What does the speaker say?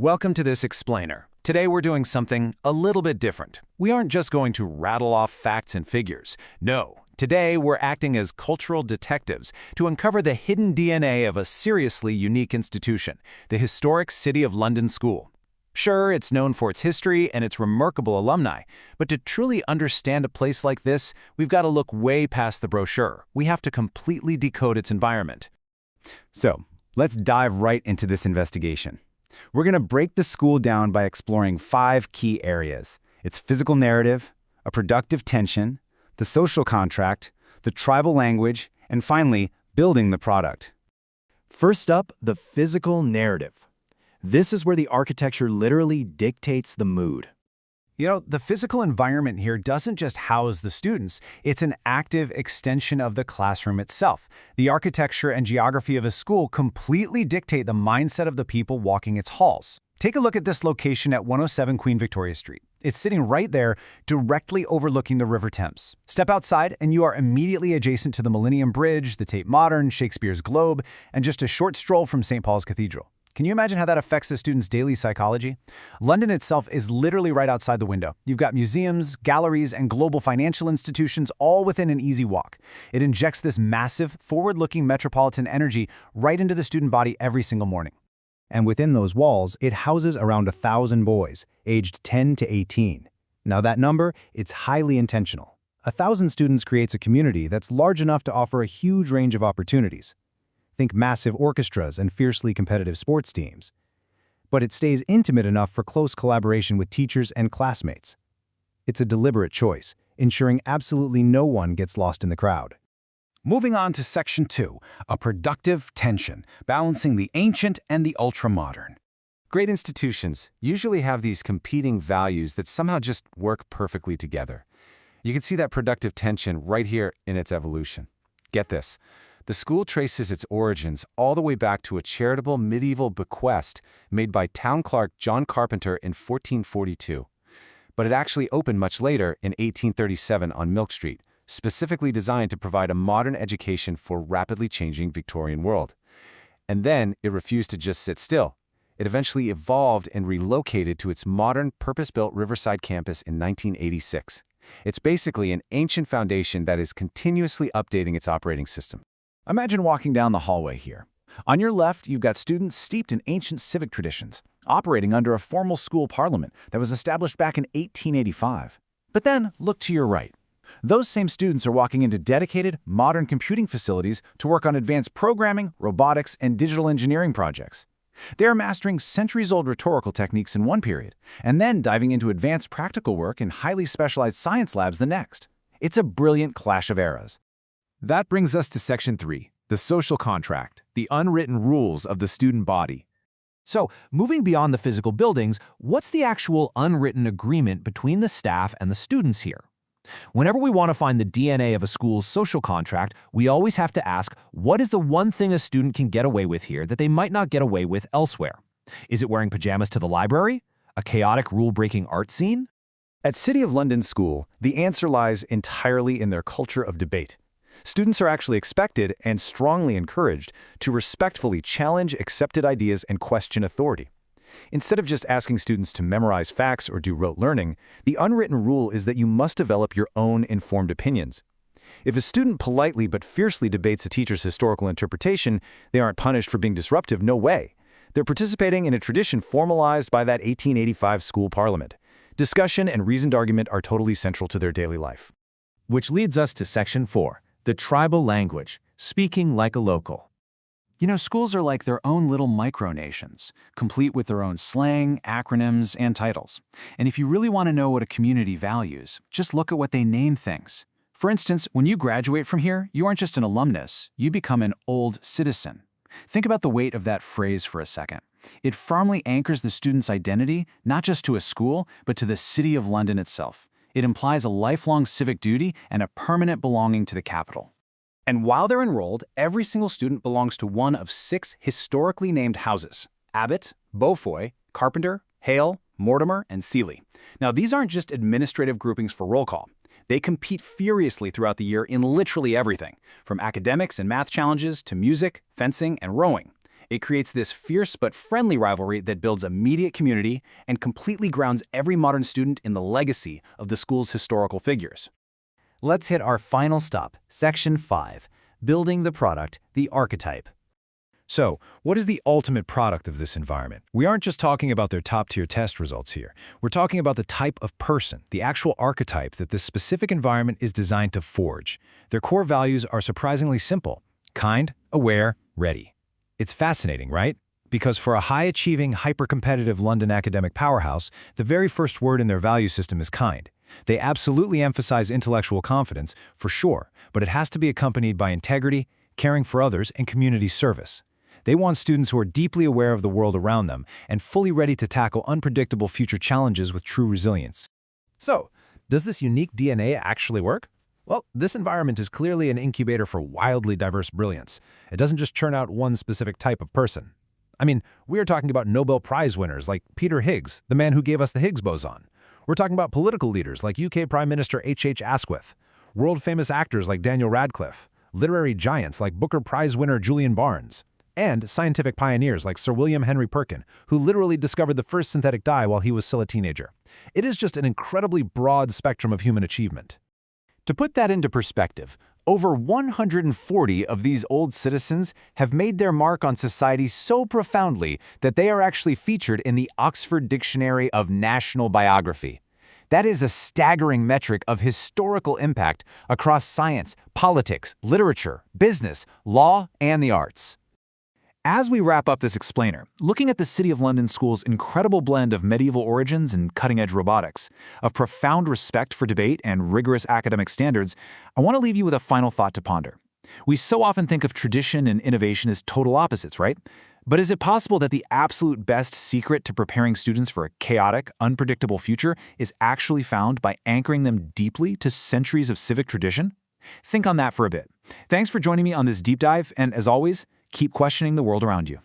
Welcome to this explainer. Today we're doing something a little bit different. We aren't just going to rattle off facts and figures. No, today we're acting as cultural detectives to uncover the hidden DNA of a seriously unique institution, the historic City of London School. Sure, it's known for its history and its remarkable alumni, but to truly understand a place like this, we've got to look way past the brochure. We have to completely decode its environment. So, let's dive right into this investigation. We're going to break the school down by exploring 5 key areas: its physical narrative, a productive tension, the social contract, the tribal language, and finally, building the product. First up, the physical narrative. This is where the architecture literally dictates the mood. You know, the physical environment here doesn't just house the students, it's an active extension of the classroom itself. The architecture and geography of a school completely dictate the mindset of the people walking its halls. Take a look at this location at 107 Queen Victoria Street. It's sitting right there, directly overlooking the River Thames. Step outside and you are immediately adjacent to the Millennium Bridge, the Tate Modern, Shakespeare's Globe, and just a short stroll from St. Paul's Cathedral. Can you imagine how that affects the students' daily psychology? London itself is literally right outside the window. You've got museums, galleries, and global financial institutions all within an easy walk. It injects this massive, forward-looking metropolitan energy right into the student body every single morning. And within those walls, it houses around 1,000 boys, aged 10 to 18. Now that number, it's highly intentional. 1,000 students creates a community that's large enough to offer a huge range of opportunities. Think massive orchestras and fiercely competitive sports teams. But it stays intimate enough for close collaboration with teachers and classmates. It's a deliberate choice, ensuring absolutely no one gets lost in the crowd. Moving on to Section 2, a productive tension, balancing the ancient and the ultra-modern. Great institutions usually have these competing values that somehow just work perfectly together. You can see that productive tension right here in its evolution. Get this. The school traces its origins all the way back to a charitable medieval bequest made by town clerk John Carpenter in 1442. But it actually opened much later in 1837 on Milk Street, specifically designed to provide a modern education for rapidly changing Victorian world. And then it refused to just sit still. It eventually evolved and relocated to its modern, purpose-built Riverside campus in 1986. It's basically an ancient foundation that is continuously updating its operating system. Imagine walking down the hallway here. On your left, you've got students steeped in ancient civic traditions, operating under a formal school parliament that was established back in 1885. But then, look to your right. Those same students are walking into dedicated, modern computing facilities to work on advanced programming, robotics, and digital engineering projects. They are mastering centuries-old rhetorical techniques in one period, and then diving into advanced practical work in highly specialized science labs the next. It's a brilliant clash of eras. That brings us to Section 3, the social contract, the unwritten rules of the student body. So, moving beyond the physical buildings, what's the actual unwritten agreement between the staff and the students here? Whenever we want to find the DNA of a school's social contract, we always have to ask, what is the one thing a student can get away with here that they might not get away with elsewhere? Is it wearing pajamas to the library? A chaotic rule-breaking art scene? At City of London School, the answer lies entirely in their culture of debate. Students are actually expected and strongly encouraged to respectfully challenge accepted ideas and question authority. Instead of just asking students to memorize facts or do rote learning, the unwritten rule is that you must develop your own informed opinions. If a student politely but fiercely debates a teacher's historical interpretation, they aren't punished for being disruptive, no way. They're participating in a tradition formalized by that 1885 school parliament. Discussion and reasoned argument are totally central to their daily life. Which leads us to Section 4. The tribal language, speaking like a local. You know, schools are like their own little micronations, complete with their own slang, acronyms, and titles. And if you really want to know what a community values, just look at what they name things. For instance, when you graduate from here, you aren't just an alumnus, you become an old citizen. Think about the weight of that phrase for a second. It firmly anchors the student's identity, not just to a school, but to the City of London itself. It implies a lifelong civic duty and a permanent belonging to the capital. And while they're enrolled, every single student belongs to one of 6 historically named houses: Abbott, Beaufoy, Carpenter, Hale, Mortimer, and Seeley. Now, these aren't just administrative groupings for roll call. They compete furiously throughout the year in literally everything, from academics and math challenges to music, fencing, and rowing. It creates this fierce but friendly rivalry that builds immediate community and completely grounds every modern student in the legacy of the school's historical figures. Let's hit our final stop, Section 5, Building the Product, the Archetype. So, what is the ultimate product of this environment? We aren't just talking about their top-tier test results here. We're talking about the type of person, the actual archetype that this specific environment is designed to forge. Their core values are surprisingly simple: kind, aware, ready. It's fascinating, right? Because for a high-achieving, hyper-competitive London academic powerhouse, the very first word in their value system is kind. They absolutely emphasize intellectual confidence, for sure, but it has to be accompanied by integrity, caring for others, and community service. They want students who are deeply aware of the world around them and fully ready to tackle unpredictable future challenges with true resilience. So, does this unique DNA actually work? Well, this environment is clearly an incubator for wildly diverse brilliance. It doesn't just churn out one specific type of person. I mean, we are talking about Nobel Prize winners like Peter Higgs, the man who gave us the Higgs boson. We're talking about political leaders like UK Prime Minister H.H. Asquith, world-famous actors like Daniel Radcliffe, literary giants like Booker Prize winner Julian Barnes, and scientific pioneers like Sir William Henry Perkin, who literally discovered the first synthetic dye while he was still a teenager. It is just an incredibly broad spectrum of human achievement. To put that into perspective, over 140 of these old citizens have made their mark on society so profoundly that they are actually featured in the Oxford Dictionary of National Biography. That is a staggering metric of historical impact across science, politics, literature, business, law, and the arts. As we wrap up this explainer, looking at the City of London School's incredible blend of medieval origins and cutting-edge robotics, of profound respect for debate and rigorous academic standards, I want to leave you with a final thought to ponder. We so often think of tradition and innovation as total opposites, right? But is it possible that the absolute best secret to preparing students for a chaotic, unpredictable future is actually found by anchoring them deeply to centuries of civic tradition? Think on that for a bit. Thanks for joining me on this deep dive, and as always, keep questioning the world around you.